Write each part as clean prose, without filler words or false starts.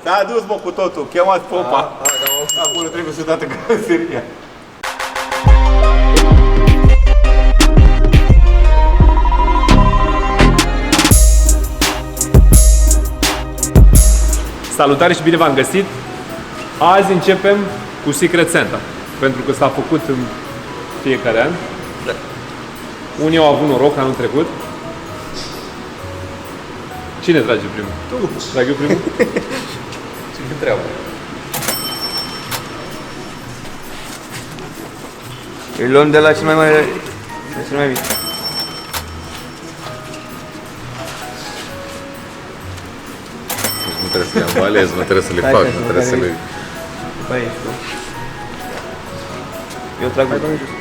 S-a dus, mă, cu totul. Chemați popa. Acolo trebuie să dată carosăria. Salutare și bine v-am găsit! Azi începem cu Secret Santa, pentru că s-a făcut în fiecare an. Da. Unii au avut noroc anul trecut. Cine trage primul? Tu. Trag eu primul? Ce treabă? Îi luăm de la cel mai mare la cel mai mic. Nu trebuie să i-am ales, nu trebuie să le fac, nu trebuie să le... Băi, tu. Eu trag mai jos.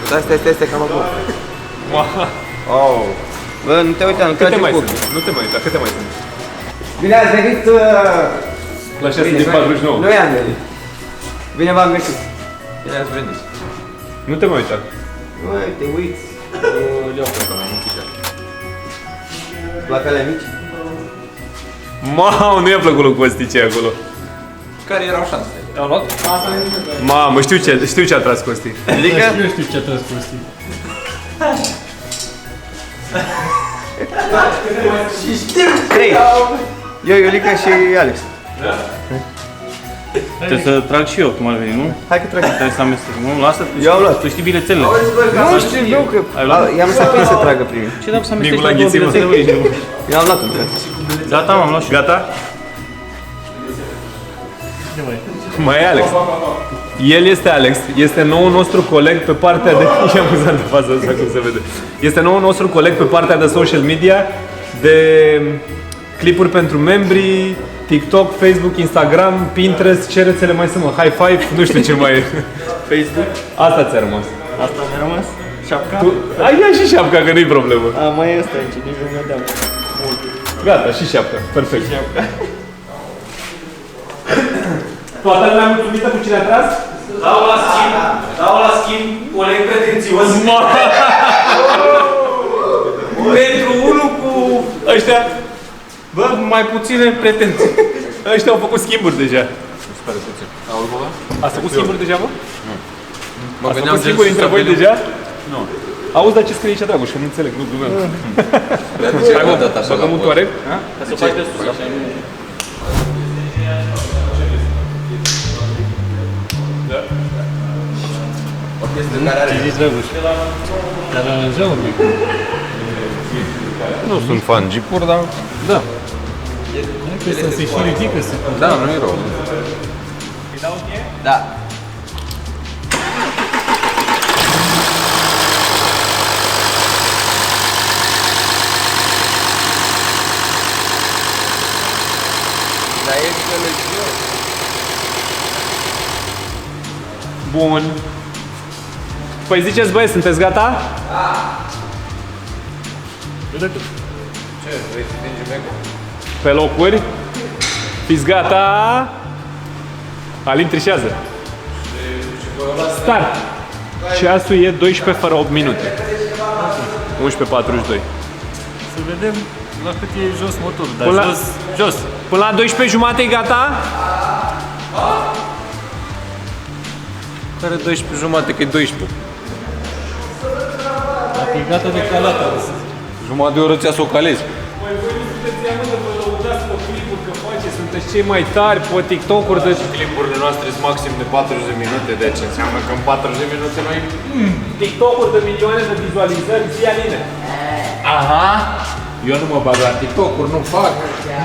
Stai, cam acolo. Oh. Bă, nu te uita, nu trage cu. Nu te mai uita, câte mai sunt? Bine ați venit! La 6 din 49. Noi am venit. Bine v-am găsit. Bine ați venit. Nu te mai uita. Băi, te uiți. Le-au fost mai mici. La calea mici? Mamă, nu i-a plăcut lui Costice acolo. Care erau șansele? Au luat? Mamă, știu ce a tras Costi. Adică? Nu știu ce a tras Costi. Trei. Eu, Iulica și Alex. Trebuie să trag și eu, cum ar veni, nu? Hai că tragem. Trebuie să amestec, nu? Lasă, Eu am luat. tu știi bilețelele. Nu știu, nu, că i-am lăsat pe ei să tragă primii. Ce dacă să amesteci Micul la două aghițit, mă. bilețele aici? Eu am luat un trag. Gata, m-am luat și eu. Gata? Mai e Alex. El este Alex, este noul nostru coleg pe partea de... E amuzant de faza asta, cum se vede. Este noul nostru coleg pe partea de social media, de clipuri pentru membri, TikTok, Facebook, Instagram, Pinterest, ce rețele mai sunt, mă? High Five, nu știu ce mai e. Facebook. Asta ți-a rămas. Asta mi-a rămas. Șapca. Ai ia și șapca, că nu-i problemă. A, mai e ăsta aici, nici nu mi-o Gata, și șapca, perfect. Toată lumea mulțumită cu cine a tras? Dau la schimb, coleg pretențios. Pentru unul cu Ăștia, Bă, mai puține pretenții. ăștia au făcut schimburi deja. Se pare puțin. Auzi, bă? Ați făcut schimburi deja, mă? Mă Ați făcut schimburi între voi deja? Nu. Auzi, dar ce scrie aici, Dragoș, că nu înțeleg, nu glumeam. Hai, mă, băgăm un toarec? Ca să faci de sus, așa. O chestie care are... Ce zici, Drăguș? Te-ar aranja un pic. Nu sunt fan jeep-uri, dar... Da. Hai că să se și ridică, să... Da, nu e rău. Da. Dar e religios. Bun. Păi ziceți, băieți, sunteți gata? Ce? Vrei să stingi mega? Pe locuri. Fiți gata? Alin trișează. Start. Ceasul e 12 fără 8 minute. 11:42. Să vedem la cât e jos motorul, dar Până la- jos. Până la 12:30 e gata? Care 12 jumate, că e 12. Dacă e gata de calată, Jumătate de oră ți-a să o calezi. Sunteți cei mai tari pe TikTok-uri de... Clipurile noastre sunt maxim de 40 de minute, deci înseamnă că în 40 minute noi... TikTok-uri de milioane de vizualizări, zi Aline. Aha! Eu nu mă bag la TikTok-uri, nu fac.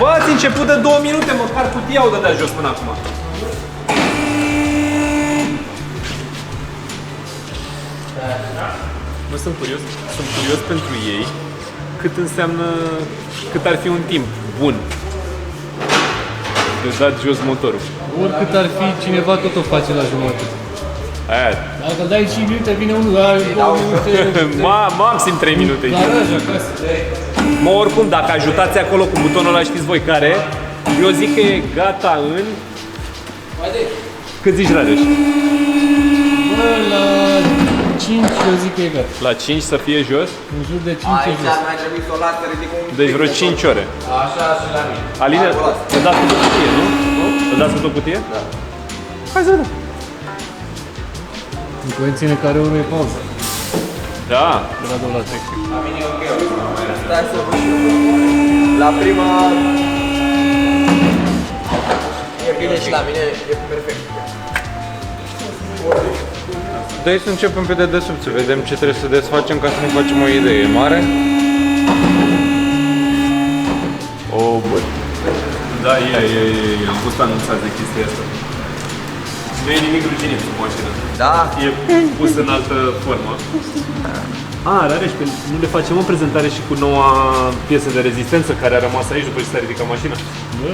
Bă, ați început de 2 minute, măcar cutia au dădea jos până acum. Mă, sunt curios pentru ei cât ar fi un timp bun de dat jos motorul. oricât ar fi, cineva tot o face la jumătate. Aia, Dacă dai 5 minute, vine unul, ai 2 minute. maxim 3 minute. Garaj acasă. Mă, oricum, dacă ajutați acolo cu butonul ăla, știți voi care, eu zic că e gata în... Cât zici, Radeș? Bă, la 5 eu zic că e gata. La 5 să fie jos? În jur de 5 e Aici jos. ar mai trebui să o las să ridic un Deci pic vreo de 5 ore. Așa și la mine. Aline, îți dați câte o cutie, nu? Îți dați câte o cutie? Da. Hai să vedem. În conține care unul e pauză. Da. De la 2 la 3. La mine e ok. Stai să văd și eu. La prima... E bine și la mine e perfect. De aici să începem pe dedesubt, să vedem ce trebuie să desfacem ca să ne facem o idee mare. Oh, bă. Da, e. Am fost anunțat de chestia asta. Nu e nimic ruginit sub mașină. Da? E pus în altă formă. Rareș, nu le facem o prezentare și cu noua piesă de rezistență care a rămas aici după ce s-a ridicat mașina? Bă,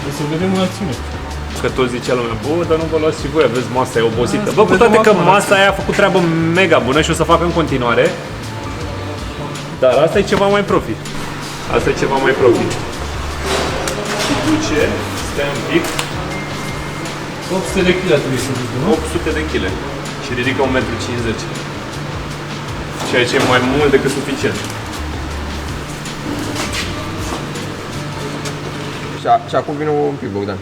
o să vedem în acțiune. Că tot zicea lumea, bă, dar nu vă luați și voi, aveți masa e obosită. Bă, cu toate că masa aia a făcut treabă mega bună și o să facă în continuare. Dar asta e ceva mai profi. Asta e ceva mai profi. Și duce, stai un pic, 800 de kg trebuie să ducă, nu? 800 de kg și ridică 1,50 m. Ceea ce e mai mult decât suficient. Și acum vine un pic, Bogdan.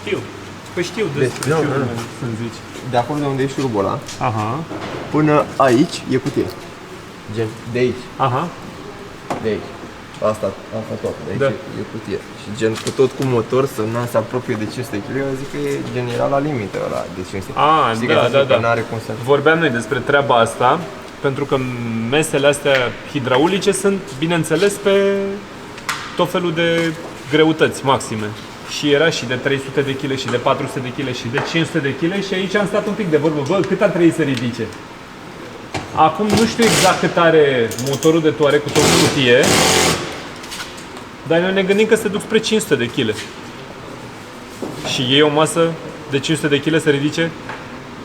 Știu. Păi știu despre Deci, ce nu. urmează să-mi zici. De acolo de unde e șurubul ăla, Aha, până aici e cutie. Gen, de aici, aha. de aici. Asta tot, de aici Da. e cutie. Și gen, cu tot cu motor, să nu se apropie de 500 kg, eu zic că e gen era la limită ăla de 500 kg. Știi că zic că n-are cum să... Vorbeam noi despre treaba asta, pentru că mesele astea hidraulice sunt, bineînțeles, pe tot felul de greutăți maxime. Și era și de 300 de kg, și de 400 de kg, și de 500 de kg și aici am stat un pic de vorbă. Bă, cât ar trebui să ridice? Acum nu știu exact cât are motorul de toare cu tot cutie, dar noi ne gândim că se duc spre 500 de kg. Și iei o masă de 500 de kg să ridice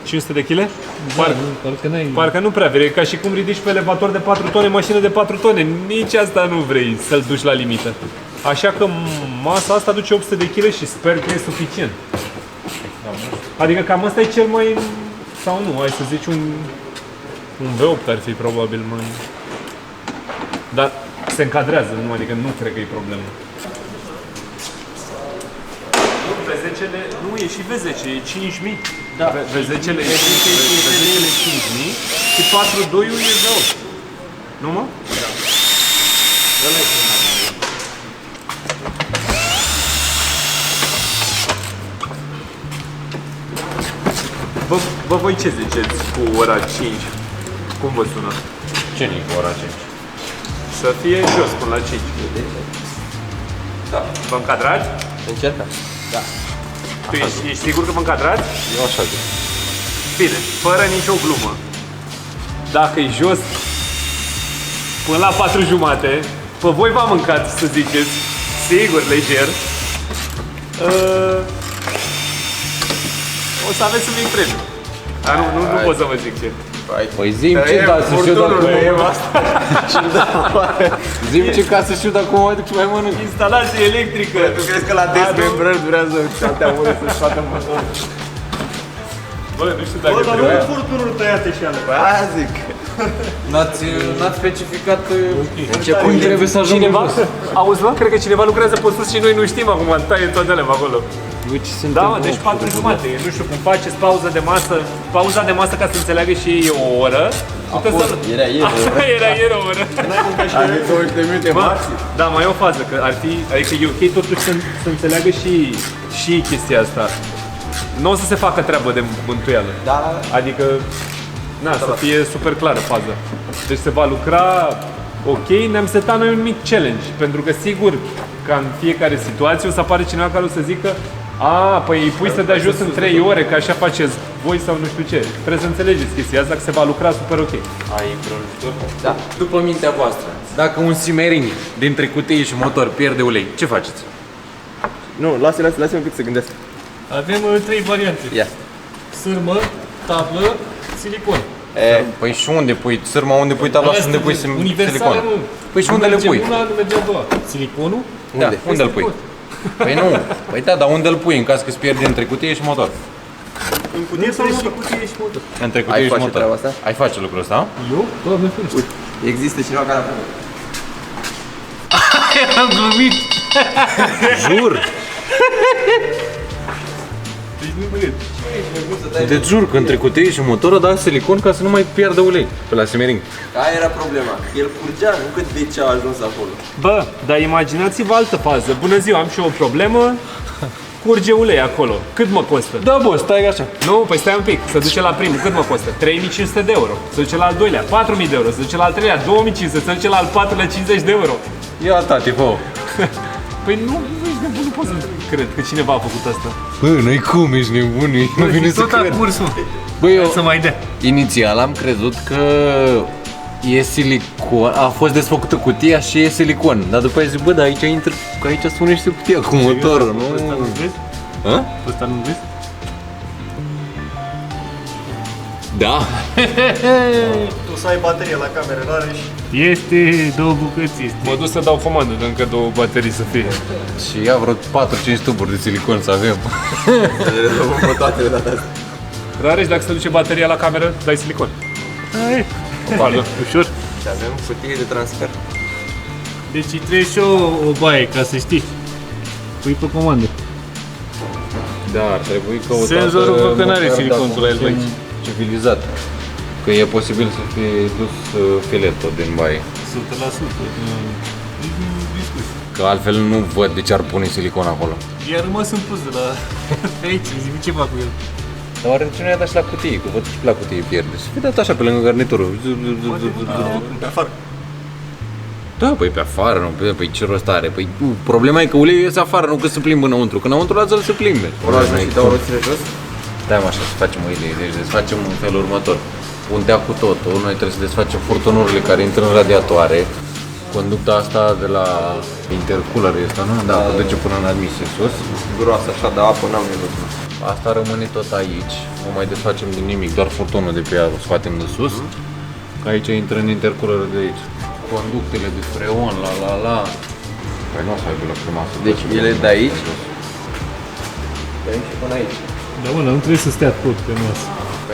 500 de kg? Parcă n-ai... Parcă nu prea vrei, ca și cum ridici pe elevator de 4 tone, mașină de 4 tone. Nici asta nu vrei să-l duci la limită. Așa că masa asta duce 800 de kg și sper că e suficient. Adică cam asta e cel mai... sau nu, hai să zici un V8 ar fi probabil mai... Dar se încadrează, nu, adică nu cred că e problemă. V10-le, nu, e și V10, e 5000. Da. V10-le e 5000 și 4.2-ul e V8. Nu mă? Da. Bă, voi ce ziceți cu ora 5? Cum vă sună? Ce nici cu ora 5? Să fie jos până la 5. Da. Vă încadrați? Încercă? Da. Tu ești sigur că vă încadrați? Eu așa zic. Bine, fără nicio glumă. Dacă e jos, până la 4:30, pe voi v-am mâncat, să ziceți, sigur, lejer. O să aveți un mic premiu. Dar nu pot să vă zic ce. Păi zi-mi ce da să știu dacă zi-mi ce ca să știu dacă mă mai duc și mai mănânc. Instalație electrică. Tu crezi că la dezmembrări durează atâtea ore să-și facă motorul? Bă, nu știu dacă Dar trebuie. nu furtunuri tăiate și ale. Aia zic. N-ați specificat În ce punct trebuie să ajungem Cineva, jos. auzi mă, cred că cineva lucrează pe sus și noi nu știm acum, taie toate alea acolo. Uite ce se Da, întâmplă. deci 4:30, nu știu cum faceți pauză de masă. Pauza de masă, ca să înțeleagă și ei, o oră. Puteți să... Era ieri. Era ieri o oră. Are 20 de minute Bă, maxim. da, mai e o fază, că ar fi, adică e ok totuși să înțeleagă și chestia asta. Nu o să se facă treabă de mântuială. Da. Adică, na, să fie super clară faza. Deci se va lucra ok, ne-am setat noi un mic challenge, pentru că sigur că în fiecare situație o să apare cineva care o să zică păi îi pui să dea jos în 3 ore, că așa faceți voi sau nu știu ce. Trebuie să înțelegeți chestia asta, că se va lucra super ok. Ai prelungitor? Da. După mintea voastră, dacă un simerin dintre cutie și motor pierde ulei, ce faceți? Nu, lasă-i un pic să gândesc. Avem 3 variante. Ia. Sârmă, tablă, silicon. Păi și unde pui sârma, unde pui tabla și unde pui silicon? Universal, nu. Păi și unde le pui? Una, nu merge a doua. Siliconul? Da, unde îl pui? Păi nu, păi da, dar unde îl pui în caz că îți pierde între cutie și motor? În cutie sau și cutie și motor? Între Ai cutie și face motor. treaba asta? Ai face lucrul ăsta? Eu? Doamne ferește. Există cineva care a făcut. Am glumit. Jur. Te jur că între cutie și motor a dat silicon ca să nu mai piardă ulei pe la semering. Aia era problema. El curgea, nu că de ce a ajuns acolo. Bă, dar imaginați-vă altă fază. Bună ziua, am și eu o problemă. Curge ulei acolo. Cât mă costă? Da, bă, stai așa. Nu, păi stai un pic. Se duce la primul. Cât mă costă? 3.500 de euro. Se duce la al doilea. 4.000 de euro. Se duce la al treilea. 2.500. Se duce la al patrulea. 50 de euro. Ia, tati, fă. Păi nu pot să cred că cineva a făcut asta. Bă, n-ai cum, ești nebun, nu vine să Tot a cred. curs, mă. Bă, eu Să mai dea. inițial am crezut că e silicon, a fost desfăcută cutia și e silicon. Dar după aia zic, bă, dar aici intră, că aici se unește cutia cu motorul, nu? Ăsta nu vezi? Hă? Ăsta nu vezi? Da. Tu să ai baterie la cameră, n-are și... Este două bucăți, este. Mă duc să dau comandă de încă 2 baterii să fie. Și ia vreo 4-5 tuburi de silicon să avem. Le rezolvăm pe toate de data asta. Rareș, dacă se duce bateria la cameră, dai silicon. Hai, Pardon. ușor. Și avem cutie de transfer. Deci îi trebuie și o baie, ca să știi. Pui pe comandă. Da, ar trebui căutat Senzorul văd că n-are măcar silicon dacă la el pe aici. civilizat. Că e posibil să fie dus filetul din baie. 100%. Că altfel nu văd de ce ar pune silicon acolo. I-a rămas în plus de la aici, zic ce fac cu el. Dar oare de ce nu i-a dat și la cutie? Că văd că și la cutie pierde. Să fie dat așa pe lângă garnitură. Pe afară. Da, păi pe afară, nu, păi ce rost are? Păi problema e că uleiul iese afară, nu că se plimbă înăuntru. Că înăuntru lasă-l să plimbe. Ora și dau roțile jos. Stai mă așa, să facem o idee. Deci desfacem în felul următor. Undea cu totul, noi trebuie să desfacem furtunurile care intră în radiatoare. Conducta asta de la intercooler este, nu? Da, că duce până în admisie sus. Groasă așa de apă, n-am nevoie. Asta rămâne tot aici. Nu mai desfacem din nimic, doar furtunul de pe ea o scoatem de sus. Că aici intră în intercooler de aici. Conductele de freon, la. Păi nu o să aibă la frumoasă. Deci ele de aici. De aici și până aici. Da, mă, nu trebuie să stea tot pe masă.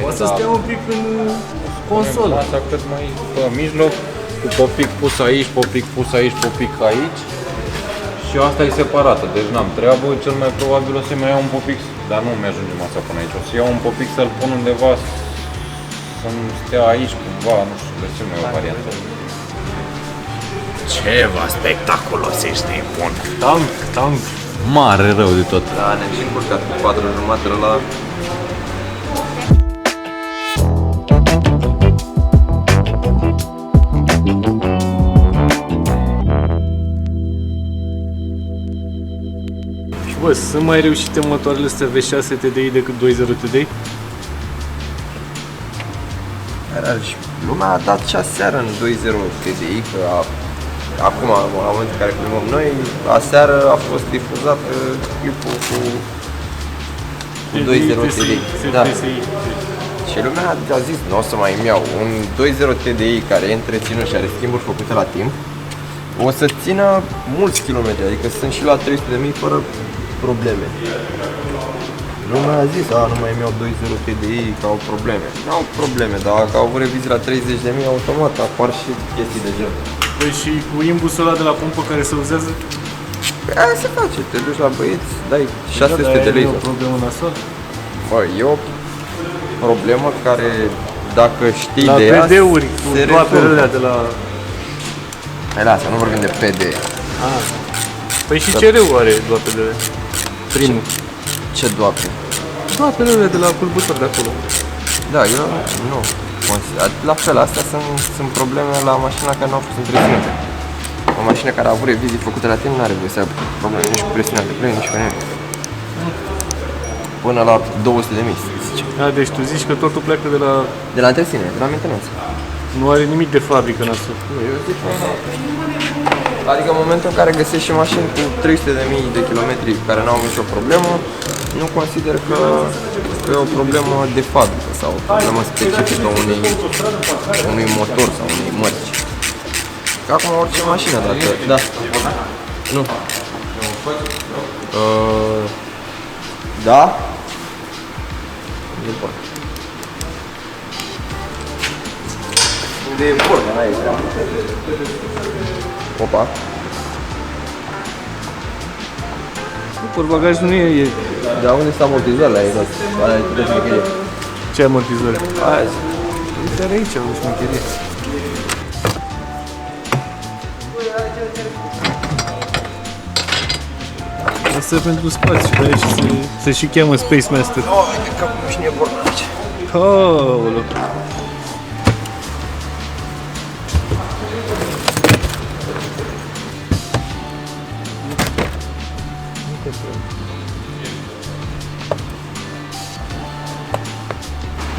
Poate să stea un pic în consolă. Masa cât mai pe mijloc, cu popic pus aici, popic pus aici, popic aici. Și asta e separată, deci n-am treabă, cel mai probabil o să-mi iau un popic, dar nu mi-ajunge masa până aici, o să iau un popic să-l pun undeva, să-mi stea aici cumva, nu știu, găsim noi o variantă. Ceva spectaculos ești nebun. Tank. Mare rău de tot. Da, ne-am și încurcat cu 4,5 la... Și bă, sunt mai reușite motoarele astea V6 TDI decât 2.0 TDI? Și lumea a dat și aseară în 2.0 TDI, că acum, la momentul în care filmăm noi, aseară a fost difuzat clipul cu 2.0 TDI. Da. Și lumea a zis, nu o să mai îmi iau un 2.0 TDI care e întreținut și are schimburi făcute la timp, o să țină mulți kilometri, adică sunt și la 300.000 fără probleme. Lumea a zis, nu mai îmi iau 2.0 TDI, că au probleme. Nu au probleme, dar dacă au revizi la 30.000, automat apar și chestii de genul. Păi și cu imbusul ăla de la pompă care se uzează? Păi aia se face, te duci la băieți, dai 600 de lei. E o problemă nasol? Bă, e o problemă care, dacă știi La de ea, PD-uri, cu se doapele rezolvă. alea de la... Hai, lasă, nu vorbim de PD. Păi și CR-ul are doapele alea? Primul. Ce doapte? Doapele alea de la culbutor de acolo. Da, eu nu consider. La fel, astea sunt probleme la mașina care nu a fost întreținute. O mașină care a avut revizii făcute la timp nu are voie să aibă probleme nici cu presiunea de plin, nici cu nimic. Până la 200.000, să zicem. Da, deci tu zici că totul pleacă de la... De la întreținere, de la mentenanță. Nu are nimic de fabrică nasol. Nu, eu zic că... Adică în momentul în care găsești și mașini cu 300.000 de kilometri care n-au nicio problemă, nu consider că e o problemă de fabrică sau o problemă specifică unui motor sau unei mărci. Că acum orice mașină, dacă... Da. Nu. Da? E bun. Unde e bun, n-ai treabă. Opa. Portbagajul nu e... Dar unde sunt amortizoarele aici? Alea de șmecherie. Ce amortizări? Aia Uite aici, o șmecherie. Asta e pentru spațiu, de aici se și cheamă Space Master. capul și nebun aici. Aoleu.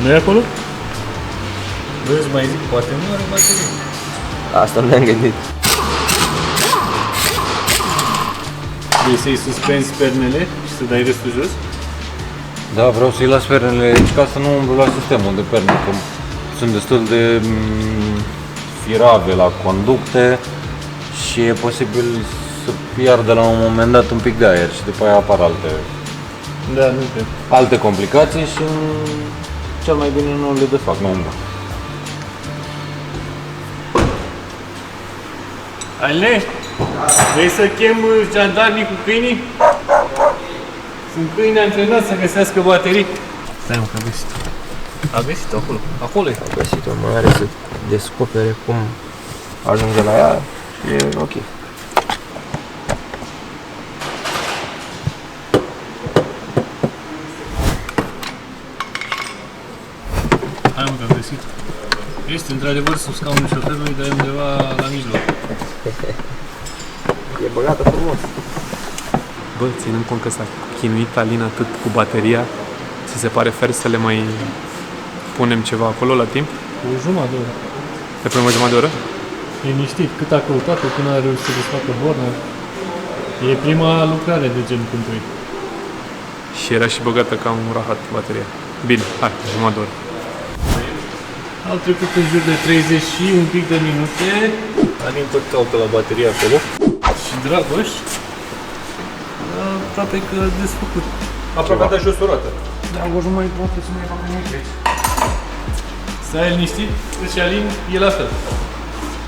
Nu e acolo? Vreți mai zic, poate nu are baterie. Asta mi-am gândit. Vrei să-i suspenzi pernele și să dai restul jos? Da, vreau să-i las pernele aici ca să nu umblu la sistemul de perne, că sunt destul de firave la conducte și e posibil să piardă la un moment dat un pic de aer și după aia apar Da, nu cred. alte complicații și cel mai bine nu le desfac, nu umblu. Ale, vrei să chem jandarmii cu câinii? Sunt câini antrenați să găsească baterii. Stai mă, că a găsit-o. A găsit-o acolo. Acolo e. Am găsit-o, mai are să descopere cum ajunge la ea și e ok. Hai mă, că am găsit-o. Este într-adevăr sub scaunul șoferului, dar e undeva la mijloc. E băgată frumos. Bă, ținând cont că s-a chinuit Alin atât cu bateria, ți se pare fer să le mai punem ceva acolo la timp? O jumătate de oră. Le punem o jumătate de oră? Liniștit, cât a căutat-o până a reușit să desfacă borna. E prima lucrare de gen cum trebuie. Și era și băgată ca un rahat bateria. Bine, hai, jumătate de oră. Au trecut în jur de 30 și un pic de minute. Alin tot caută la bateria acolo. Și Dragoș, aproape că a desfăcut. Aproape de jos o roată. Dragoș nu mai poate să mai facă nimic aici. Stai liniștit, și Alin e la fel.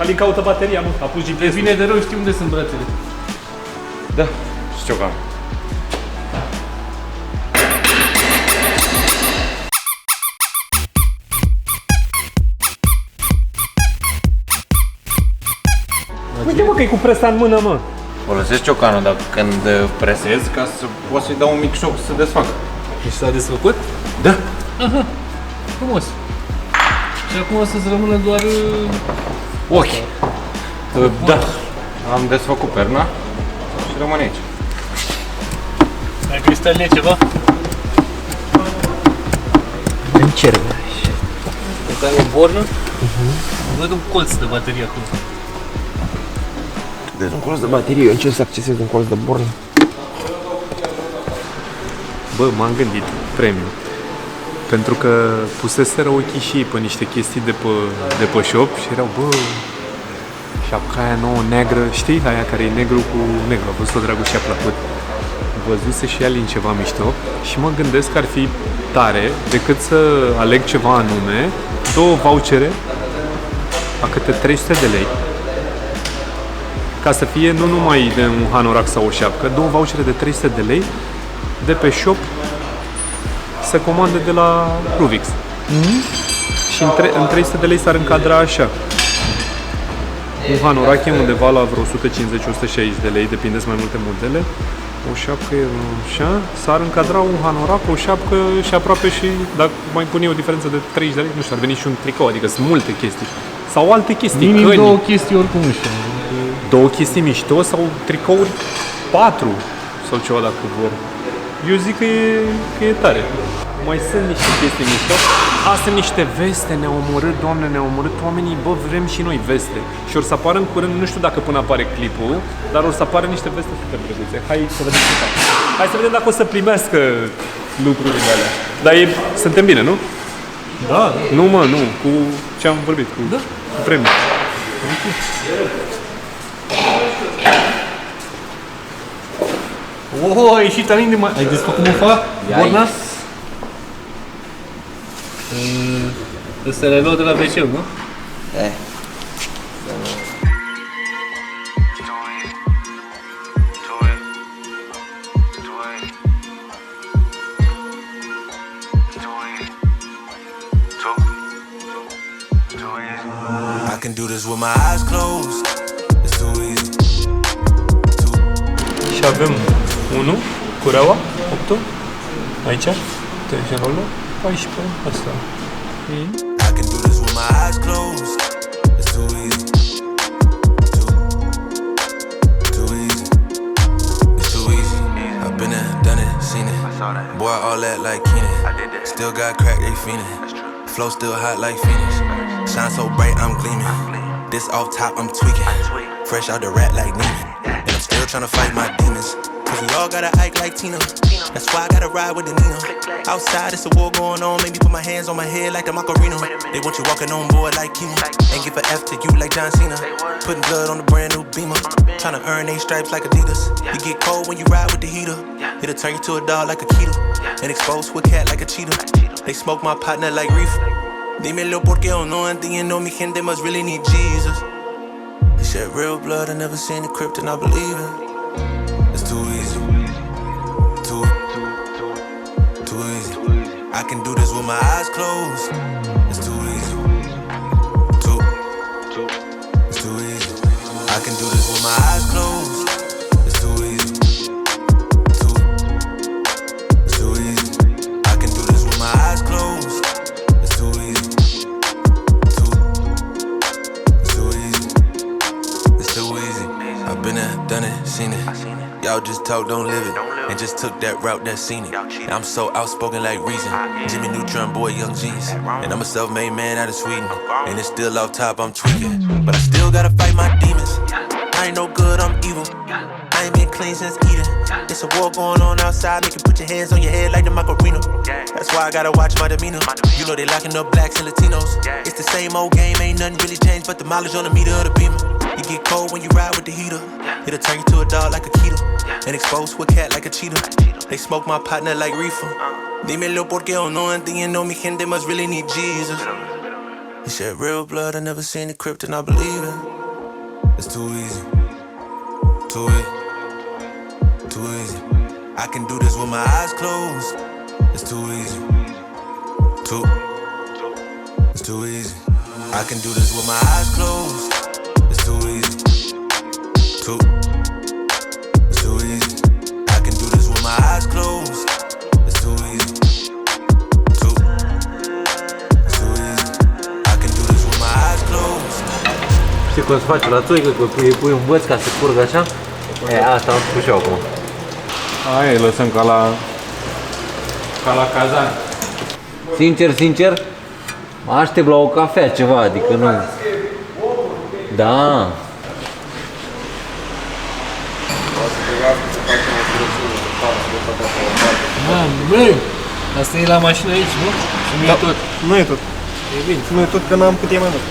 Alin caută bateria, nu? A pus De GPS-ul. bine de rău știi unde sunt brațele. Da, și ciocan. Uite mă că e cu presa în mână, mă. Folosesc ciocanul, dar când presez ca să pot să-i dau un mic șoc să se desfacă. Și s-a desfăcut? Da. Frumos. Și acum o să-ți rămână doar... Ochi. Da. Am desfăcut perna și rămâne aici. Ai găsit Aline ceva? Încerc. În care o bornă? Văd un colț de baterie acolo. Deci un colț de baterie, eu încerc să accesez un colț de bornă. Bă, m-am gândit, premiu. Pentru că puseseră ochii și ei pe niște chestii de pe shop și erau, bă, șapca aia nouă neagră, știi? Aia care e negru cu negru, a văzut-o dragul și a plăcut. Văzuse și Alin ceva mișto și mă gândesc că ar fi tare decât să aleg ceva anume, 2 vouchere a câte 300 de lei, ca să fie nu numai de un hanorac sau o șapcă, 2 vouchere de 300 de lei de pe shop se comandă de la Ruvix. Și în 300 de lei s-ar încadra așa. Un hanorac e undeva la vreo 150-160 de lei, depinde mai multe modele. O șapcă e așa, s-ar încadra un hanorac, o șapcă și aproape și, dacă mai pune o diferență de 30 de lei, nu știu, ar veni și un tricou, adică sunt multe chestii. Sau alte chestii, Minim căni, 2 chestii oricum așa. 2 chestii mișto sau tricouri 4 sau ceva dacă vor. Eu zic că e tare. Mai sunt niște chestii mișto. Sunt niște veste, ne-au omorât, Doamne, ne-au omorât oamenii, bă, vrem și noi veste. Și or să apară în curând, nu știu dacă până apare clipul, dar or să apară niște veste super drăguțe. Hai să vedem ce fac. Hai să vedem dacă o să primească lucrurile alea. Dar suntem bine, nu? Da, Nu, mă, nu, cu ce am vorbit, cu premiul. Oh, a ieșit Alin de mai... Ai desfăcut mufa? Borna? Ăsta le luat de la wc, nu? I can do this with my eyes closed. It's too easy. Și avem 1, cureaua, 8, aici, tensionul, 14, asta. I can do this with my eyes closed. It's too easy. Too easy. It's too easy. I've been there, done it, seen it. Boy, all that like Keenan. Still got crack, they fiendin'. Flow still hot like Phoenix. Shine so bright, I'm gleaming. This off top, I'm tweaking. Fresh out the rat like Neiman. And I'm still tryna fight my demons. Cause we all gotta act like Tina. That's why I gotta ride with the Nina. Outside, it's a war going on. Make me put my hands on my head like the Macarena. They want you walking on board like Kima. And give a F to you like John Cena. Putting blood on the brand new Beamer. Tryna earn they stripes like Adidas. You get cold when you ride with the heater. It'll turn you to a dog like a keto. And expose with cat like a cheetah. They smoke my partner like reefer. Dímelo porque o no entiendo, mi gente must really need Jesus. He shed real blood, I never seen the crypt and I believe it. It's too easy. Too easy. I can do this with my eyes closed. It's too easy. It's too easy. I can do this with my eyes closed. It's too easy. It's too easy. I can do this with my eyes closed. It's too easy. It's too easy. It's too easy. I've been there, done it, seen it. Y'all just talk, don't live it. And just took that route that's seen it. I'm so outspoken like Reason. Jimmy Neutron, boy, Young Jeans. And I'm a self-made man out of Sweden. And it's still off top, I'm tweaking. But I still gotta fight my demons. I ain't no good, I'm evil. I ain't been clean since Eden. It's a war going on outside, make you put your hands on your head like the Macarena. That's why I gotta watch my demeanor. You know they locking up blacks and Latinos. It's the same old game, ain't nothing really changed but the mileage on the meter of the Beamer. You get cold when you ride with the heater. It'll turn you to a dog like a keto. And expose with cat like a cheetah. They smoke my partner like reefer. Dímelo porque o no entiendo, mi gente must really need Jesus. He shed real blood, I never seen the crypt and I believe it. It's too easy. Too easy. I can do this with my eyes closed. It's too easy. It's too easy. I can do this with my eyes closed. It's too easy. It's too easy. I can do this with my eyes closed. It's too easy. It's too easy. I can do this with my eyes closed. Știi cum se face la țoică, că îi pui un băț ca să curgă așa? Asta am făcut și eu acum. Aia îi lăsăm ca la cazan. Sincer, mă aștept la o cafea ceva, adică nu... Da. Băi, asta e la mașină aici, nu? Și nu e tot. Nu e tot. E bine. Nu e tot, că n-am cât e mai mult.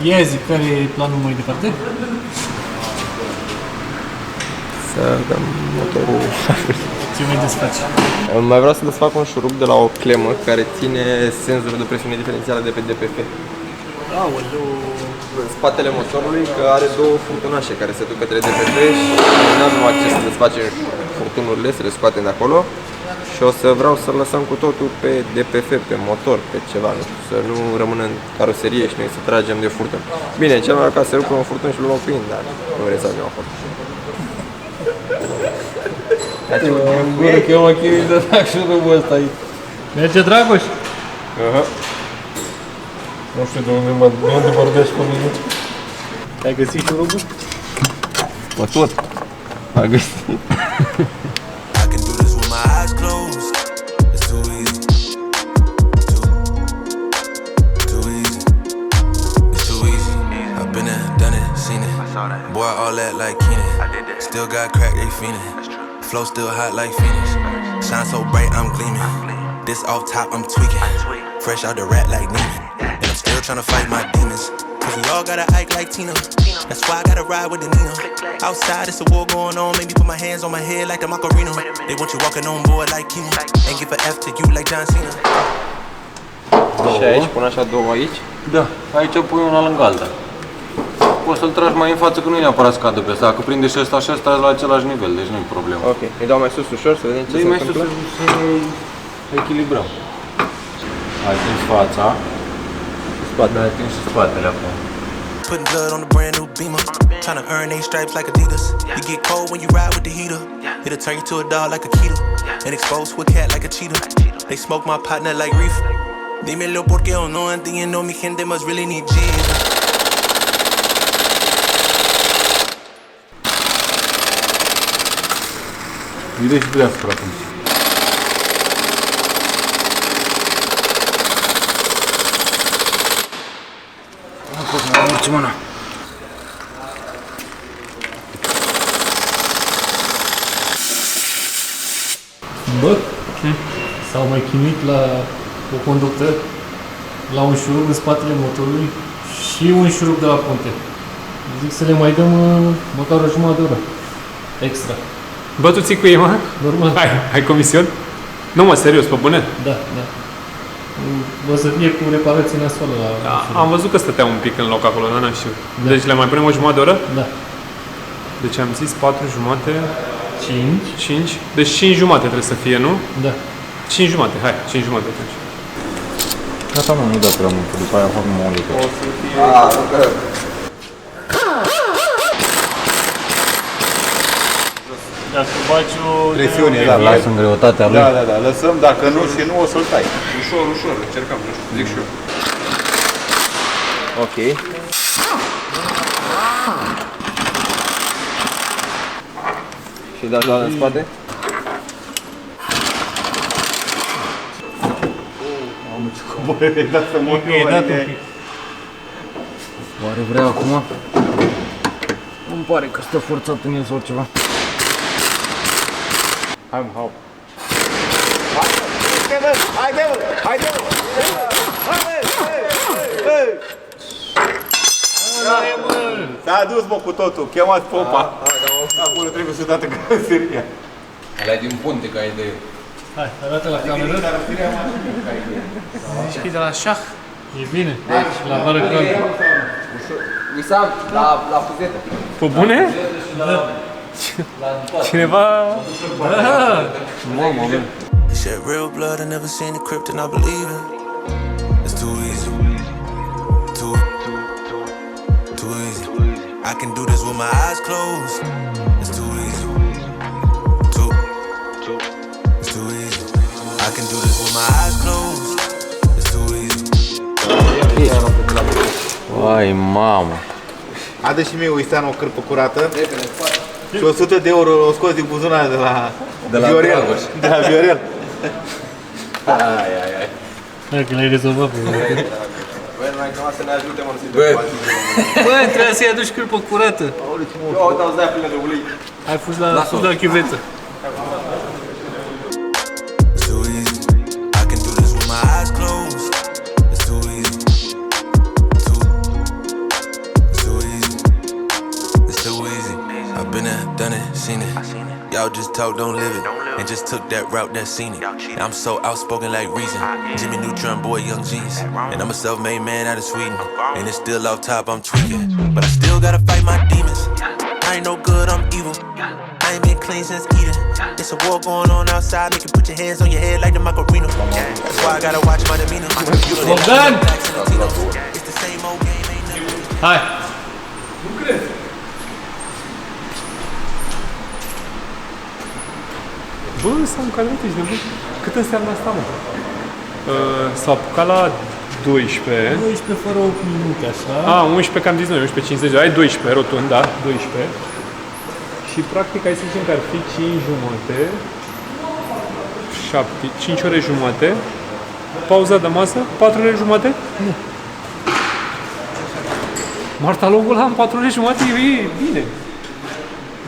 Ia zi, care e planul mai departe? Să dăm motorul. Ce mai desfaci? Mai vreau să desfac un șurub de la o clemă care ține senzorul de presiune diferențială de pe DPF. Aoleu. În spatele motorului, că are două furtunașe care se duc către DPF și nu avem acces să desfacem furtunurile, să le scoatem de acolo. Și o să vreau să lăsăm cu totul pe DPF, pe motor, pe ceva, nu știu, să nu rămână în caroserie și noi să tragem de furtun. Bine, cel mai ca să rupă un furtun și îl luăm plin, dar nu vrem să avem acolo. Gură că eu mă chinui de fac șurubul ăsta aici. Merge, Dragoș? Nu știu de unde vorbești cu mine. Ai găsit șurubul? Mă tot. A găsit. I can do this with my eyes closed. It's too easy. Too easy. It's too easy. I've been there, done it, seen it. Boy, all that like Keenan. Still got crack, they fiendin'. Flow still hot like Phoenix. Shine so bright, I'm gleaming. This off top, I'm tweaking. Fresh out the rat like Neiman. And I'm still tryna fight my demons. Cause we all dog, gotta act like Tina. That's why I gotta ride with the Nina. Outside, it's a war going on. Maybe put my hands on my head like the Macarena. They want you walking on board like Kima. And give a F to you like John Cena. Și aici, pun așa două aici. Da, aici pui una lângă alta. Poți să-l tragi mai în față, că nu e neapărat să cadă pe ăsta. Dacă prinde și ăsta și ăsta la același nivel, deci nu e problemă. Ok, îi dau mai sus ușor să vedem ce se Dă-i mai sus întâmplă. să echilibrăm. Ai atins fața. Spatele. Ai atins și spatele acum. Putting blood on a brand new Beamer. Tryna earn they stripes like Adidas. You get cold when you ride with the heater. It'll turn you to a dog like a Keto. And expose to a cat like a cheetah. They smoke my partner like reefer. Dímelo porque o no entiendo, mi gente must really need Jesus. Îi dai și tu deasupra atunci. Merge mâna. Bă, s-au mai chinuit la o conductă, la un șurub în spatele motorului și un șurub de la punte. Zic să le mai dăm măcar o jumătate de oră extra. Bă, tu ții cu ei, mă? Normal. Ai comision? Nu, mă, serios, pe bune? Da, da. O să fie cu reparații nasoale la șurub. Am văzut că stătea un pic în loc acolo, dar n-am știut. Da. Deci le mai punem o jumătate de oră? Da. Deci am zis 4 jumate, 5. 5. Deci 5 jumate trebuie să fie, nu? Da. 5 jumate, hai, 5 jumate atunci. Asta nu dă prea mult, după aia fac numai o lică. Dacă faci o... Presiune, da. Lasă în greutatea lui. Da, lăsăm, dacă nu și nu o să-l tai. Ușor, ușor, încercăm, zic și eu. Ok. Și dați doar în spate? Băi, da să mă Oare vrea acum? Îmi pare că stă forțat în el sau ceva. Hai, mă, hau. S-a dus, mă, cu totul. Chemați popa. Acolo trebuie să dată carosăria. Ăla e din punte ca idee. Hai, arată la cameră. Zici că e de la șah. E bine. Deci, la vară calm. Wisam, la fuzetă. Pe bune? Da. Cineva... Da. Mamă, mă. They shed real blood, I never seen the crypt and I believe it. It's too easy. Too easy. I can do this with my eyes closed. It's too easy. It's too easy. I can do this with my eyes closed. It's too easy. Vai, mamă. Adă și mie, Uistean, o cârpă curată. Și 100 de euro o scos din buzunar de la Viorel. Dragoș. De la Viorel. Hai că l-ai rezolvat pe mine. Băi, noi cam să ne ajute, mă, să-i Băi. Bă, trebuie să-i aduci cârpă curată. Eu au dau zaia plină de ulei. Ai fost la chiuvetă. It's too easy. I can do this with my eyes closed. It's too easy. It's too easy. It's too easy. I've been there, done it, seen it. Y'all just talk, don't live it. And just took that route, that seen it. I'm so outspoken like Reason. Jimmy Neutron, boy, Young G's. And I'm a self-made man out of Sweden. And it's still off top, I'm tweaking. But I still gotta fight my demons. I ain't no good, I'm evil. I ain't been clean since Eden. It's a war going on outside, make you put your hands on your head like the Macarena. That's why I gotta watch my demeanor. Bogdan! It's the same old game, ain't never. Hai! Bă, s-au încadrat, ești nebun? Cât înseamnă asta, mă? S-au apucat la 12. 12 fără 8 minute, așa. A, 11 că am zis noi, 11.50. Ai 12, rotund, da, 12. Și practic hai să zicem că ar fi 5 jumate, 7, 5 ore jumate, pauza de masă, 4 ore jumate? Nu. Marta locul ăla în 4 ore jumate e bine.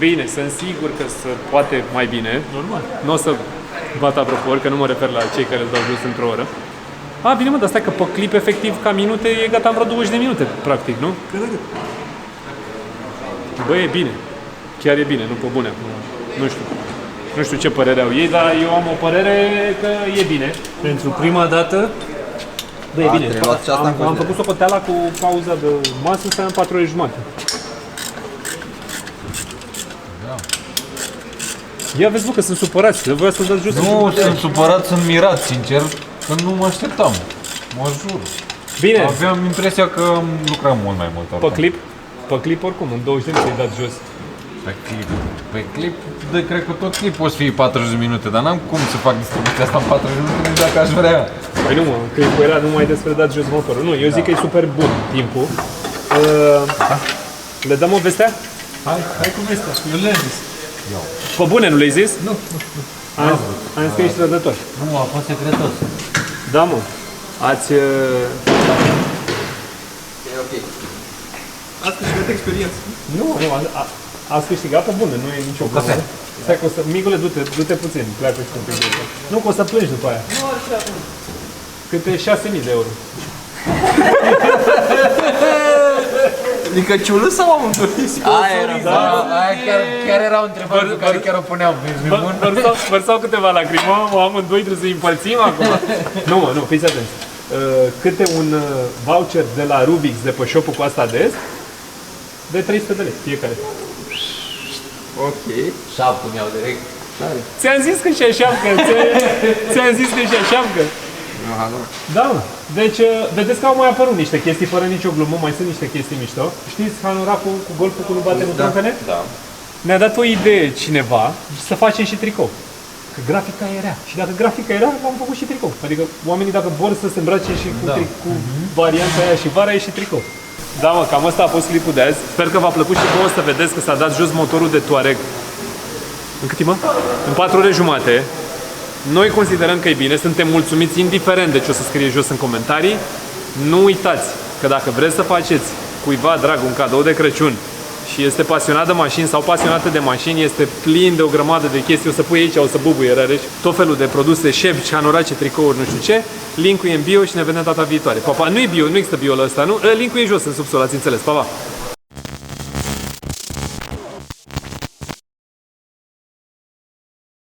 Bine, sunt sigur că se poate mai bine. Normal. Nu o să bat apropo, că nu mă refer la cei care îți dau jos într-o oră. A, bine mă, dar stai că pe clip efectiv ca minute e gata în vreo 20 de minute, practic, nu? Bă, e bine. Chiar e bine, nu pe bune. Nu știu. Nu știu ce părere au ei, dar eu am o părere că e bine. Pentru prima dată, Bă, e bine. trebuie luat și asta în Am considerare. făcut socoteala cu pauza de masă, stai în 4 ore jumate. Ia vezi, bă, că sunt supărați, că voia să-l dați jos. Nu, sunt supărat, sunt mirat, sincer, că nu mă așteptam. Mă jur. Bine, Aveam impresia că lucram mult mai mult pe oricum. clip, oricum, în 20 de minute i-ai dat jos. Pe clip, cred că tot clipul o să fie 40 de minute, dar n-am cum să fac distribuția asta în 40 de minute, nici dacă aș vrea. Păi nu mă, clipul era numai despre dat jos motorul. Nu, eu zic că e super bun timpul. Le dăm o vestea? hai cu vestea, eu le-am zis. Pe bune nu le-ai zis? Nu. Am zis că ești rădător. Nu, a fost secretos. Da, mă. Ați... E ok. Ați câștigat experiență. Nu, ați câștigat pe bune, nu e nicio problemă. Stai că o să... Micule, du-te puțin, pleacă și un pic de aici. Nu, că o să plângi după aia. Nu, așa. Câte 6.000 de euro. Licăciulă sau amândoi? Aia era, chiar era o întrebare pe care chiar o puneam. Vărsau câteva lacrimă, amândoi trebuie să-i împărțim acum. Nu, fiți atenți. Câte un voucher de la Rubix de pe shop-ul cu asta de est, de 300 de lei fiecare. Ok. 7 mi-au direct. Ți-am zis că și așeamcă, ți-am zis că și așeamcă. Da, mă. Deci, vedeți că au mai apărut niște chestii fără nicio glumă, mai sunt niște chestii mișto. Știți hanoracul cu golful cu nu bate cu trompene? Da. Ne-a dat o idee cineva să facem și tricou. Că grafica era. Și dacă grafica era, am făcut și tricou. Adică oamenii dacă vor să se îmbrace și cu varianta aia și vara, e și tricou. Da, mă, cam asta a fost clipul de azi. Sper că v-a plăcut și vouă să vedeți că s-a dat jos motorul de Touareg. În cât timp, mă? În 4 ore jumate. Noi considerăm că e bine, suntem mulțumiți indiferent de ce o să scrie jos în comentarii. Nu uitați că dacă vreți să faceți cuiva drag un cadou de Crăciun și este pasionat de mașini sau pasionată de mașini, este plin de o grămadă de chestii, o să pui aici, o să bubuie răreș, tot felul de produse, șepci, hanorace, tricouri, nu știu ce. Linkul e în bio și ne vedem data viitoare. Pa, pa, nu e bio, nu există bio ăsta, nu? Linkul e jos în subsol, ați înțeles. Pa, pa!